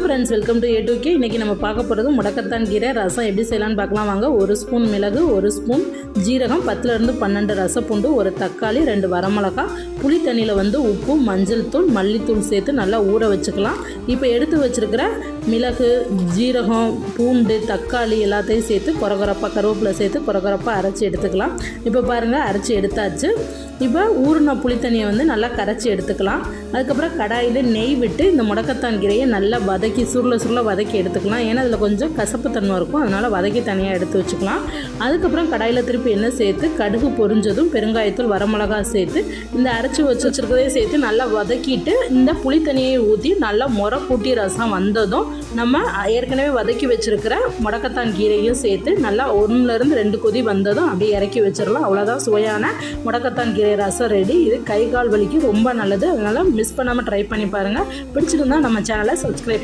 Friends, welcome to A2K. இன்றைக்கி நம்ம பார்க்க போகிறது முடக்கத்தான் கீரை ரசம் எப்படி செய்யலான்னு பார்க்கலாம் வாங்க. 1 ஸ்பூன் மிளகு, 1 ஸ்பூன் ஜீரகம், 10லேருந்து 12 ரசப்பூண்டு, 1 தக்காளி, 2 வரமிளகா, புளி தண்ணியில் உப்பு, மஞ்சள் தூள், மல்லித்தூள் சேர்த்து நல்லா ஊற வச்சுக்கலாம். இப்போ எடுத்து வச்சுருக்கிற மிளகு, ஜீரகம், பூண்டு, தக்காளி எல்லாத்தையும் சேர்த்து கொரகொரப்பாக கருவேப்பிலை சேர்த்து கொரகொரப்பாக அரைச்சி எடுத்துக்கலாம். இப்போ பாருங்கள், அரைச்சி எடுத்தாச்சு. இப்போ ஊறின புளித்தண்ணியை நல்லா கரைச்சி எடுத்துக்கலாம். அதுக்கப்புறம் கடாயில் நெய் விட்டு இந்த முடக்கத்தான் கீரையை நல்லா வதக்கி சுருள வதக்கி எடுத்துக்கலாம். ஏன்னா அதில் கொஞ்சம் கசப்பு தன்மை இருக்கும், அதனால் வதக்கி தனியாக எடுத்து வச்சுக்கலாம். அதுக்கப்புறம் கடாயில் திருப்பி எண்ணெய் சேர்த்து கடுகு பொரிஞ்சதும் பெருங்காயத்தூள், வரமிளகா சேர்த்து இந்த அரைச்சி வச்சுருக்கதையும் சேர்த்து நல்லா வதக்கிட்டு இந்த புளித்தண்ணியை ஊற்றி நல்லா முறை கூட்டி ரசம் வந்ததும் நம்ம ஏற்கனவே வதக்கி வச்சுருக்கிற முடக்கத்தான் கீரையும் சேர்த்து நல்லா 1லேருந்து 2 கொதி வந்ததும் அப்படியே இறக்கி வச்சிடலாம். அவ்வளோதான், சுவையான முடக்கத்தான் கீரை ரசம் ரெடி. இது கை கால் வலிக்கு ரொம்ப நல்லது. அதனால் மிஸ் பண்ணாமல் ட்ரை பண்ணி பாருங்கள். பிடிச்சிருந்தா நம்ம சேனலை சப்ஸ்கிரைப்